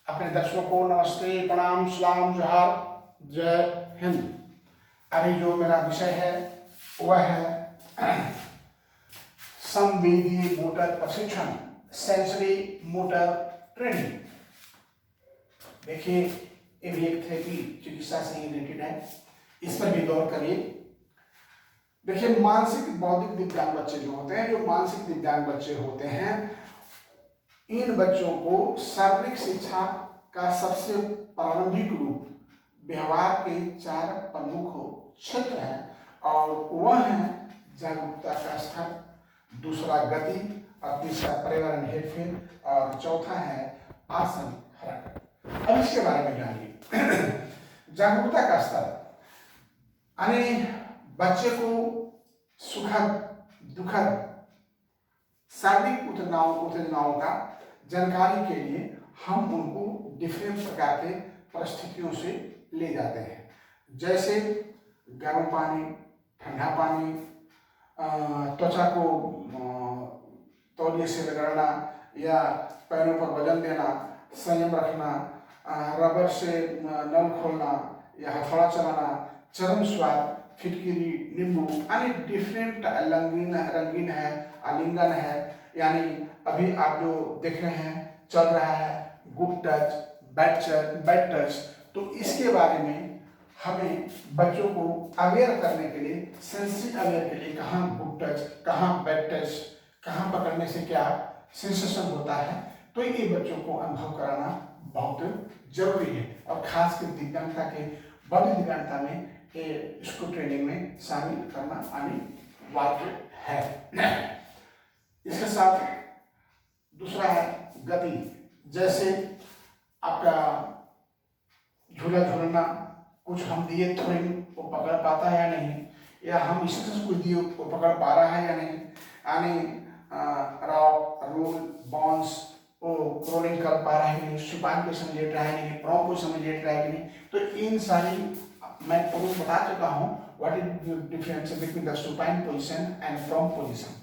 अपने दर्शकों को नमस्ते, प्रणाम, सलाम, जोहार, जय हिंद। अभी जो मेरा विषय है वह है संवेदी मोटर प्रशिक्षण, सेंसरी मोटर ट्रेनिंग। देखिए, ये भी एक थेरेपी चिकित्सा से रिलेटेड है, इस पर भी गौर करिए। देखिए, मानसिक बौद्धिक दिव्यांग बच्चे जो होते हैं, जो मानसिक दिव्यांग बच्चे होते हैं, इन बच्चों को शारीरिक शिक्षा का सबसे प्रारंभिक रूप व्यवहार के 4 प्रमुख क्षेत्र हैं, और वह है जागरूकता का स्तर, दूसरा गति, और तीसरा पर्यावरण हेरफेर, और चौथा है आसन हरकत। अब इसके बारे में जानिए। जागरूकता का स्तर यानी बच्चे को सुखद, दुखद शारीरिक उत्तेजनाओं का जानकारी के लिए हम उनको डिफरेंट प्रकार के परिस्थितियों से ले जाते हैं, जैसे गर्म पानी, ठंडा पानी, त्वचा को तौलिए से रगड़ना या पैरों पर वजन देना, संयम रखना, रबर से नल खोलना या हथौड़ा चलाना, चरम स्वाद, फिटकिरी, नींबू, यानी डिफरेंट रंगीन है, आलिंगन है, यानी अभी आप जो देख रहे हैं चल रहा है गुड टच, बैड टच। तो इसके बारे में हमें बच्चों को अवेयर करने के लिए, सेंसरी अवेयर के लिए, कहाँ गुड टच, कहाँ बैड टच, कहाँ पकड़ने से क्या सेंसेशन होता है, तो ये बच्चों को अनुभव कराना बहुत जरूरी है। और खास कर दिव्यांगता के, बड़ी दिव्यांगता में इसको ट्रेनिंग में शामिल करना अनिवार्य है। इसके साथ दूसरा है गति, जैसे आपका झूला झूलना, कुछ हम दिए थोड़ी वो पकड़ पाता है या नहीं, या हम इसी से कुछ दिए वो पकड़ पा रहा है या नहीं, यानी रॉक, रोल, बाउंस वो रोलिंग कर पा रहा है कि नहीं, सुपान को समझ लेट रहा है नहीं, प्रॉम को समझ लेट रहा है कि नहीं। तो इन सारी मैं पूर्व बता चुका हूँ what is difference between the supine position and prone position.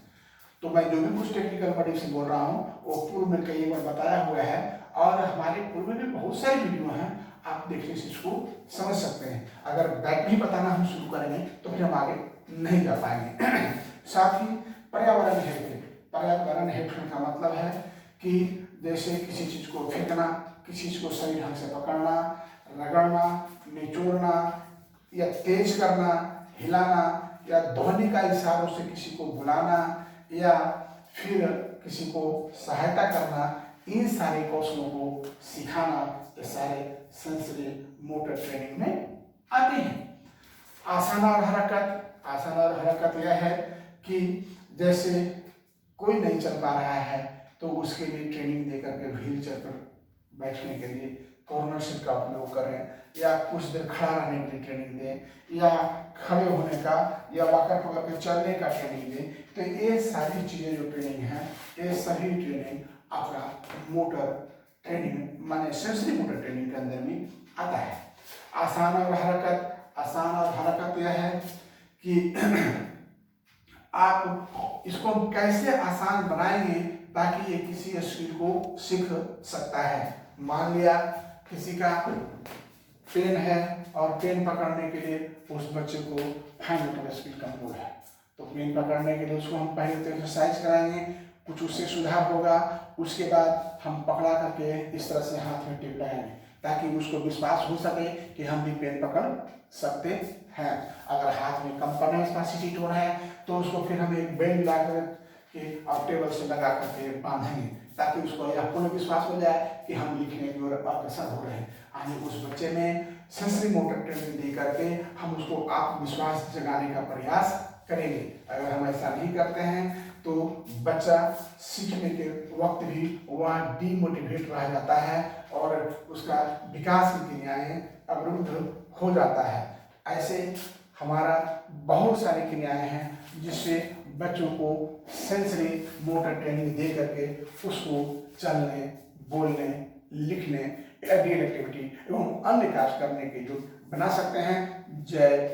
तो मैं जो भी कुछ टेक्निकल वर्डिंग से बोल रहा हूँ वो पूर्व में कई बार बताया हुआ है, और हमारे पूर्व में भी बहुत सारी वीडियो हैं, आप देखने से इसको समझ सकते हैं। अगर बैक भी बताना हम शुरू करेंगे तो फिर हम आगे नहीं जा पाएंगे। साथ ही पर्यावरण हेरफेर। पर्यावरण हेरफेर का मतलब है कि जैसे किसी चीज को फेंकना, किसी चीज को सही ढंग से पकड़ना, रगड़ना, निचोड़ना, या तेज करना, हिलाना, या ध्वनि का इशारों से किसी को बुलाना, या फिर किसी को सहायता करना, इन सारे कौशलों को सिखाना, ये सारे सेंसरी मोटर ट्रेनिंग में आते हैं। आसन और हरकत। आसन और हरकत यह है कि जैसे कोई नहीं चल पा रहा है तो उसके लिए ट्रेनिंग देकर के व्हील चेयर पर बैठने के लिए कॉर्नर सीट का उपयोग करें, या कुछ देर खड़ा रहने के लिए ट्रेनिंग दें, या खड़े होने का या वाकर पकड़ के चलने का ट्रेनिंग दें। तो ये सारी चीज़ें जो ट्रेनिंग है, ये सभी ट्रेनिंग आपका मोटर ट्रेनिंग माने सेंसरी मोटर ट्रेनिंग के अंदर में आता है। आसान और हरकत। आसान और हरकत यह है कि आप इसको कैसे आसान बनाएंगे ताकि ये किसी स्किल को सीख सकता है। मान लिया किसी का पेन है और पेन पकड़ने के लिए उस बच्चे को फाइन मोटर स्किल कमजोर है, तो पेन पकड़ने के लिए उसको हम पहले तो एक्सरसाइज कराएंगे, कुछ उससे सुधार होगा, उसके बाद हम पकड़ा करके इस तरह से हाथ में टेप लगाएंगे ताकि उसको विश्वास हो सके कि हम भी पेन पकड़ सकते हैं। अगर हाथ में कंपन है, स्पासिटी हो रहा है, तो उसको फिर हम एक बेल्ट ला कर के और टेबल से लगा करके बांधेंगे ताकि उसको यह पूर्ण विश्वास हो जाए कि हम लिखने की ओर अग्रसर हो रहे हैं। यानी उस बच्चे में सेंसरी मोटर ट्रेनिंग दे करके हम उसको आत्मविश्वास जगाने का प्रयास करेंगे। अगर हम ऐसा नहीं करते हैं तो बच्चा सीखने के वक्त भी वह डीमोटिवेट रह जाता है और उसका विकास की क्रियाएं अवरुद्ध हो जाता है। ऐसे हमारा बहुत सारी क्रियाएं हैं जिससे बच्चों को सेंसरी मोटर ट्रेनिंग दे करके उसको चलने, बोलने, लिखने, एडियल एक्टिविटी एवं अन्य कार्य करने के जो बना सकते हैं। जय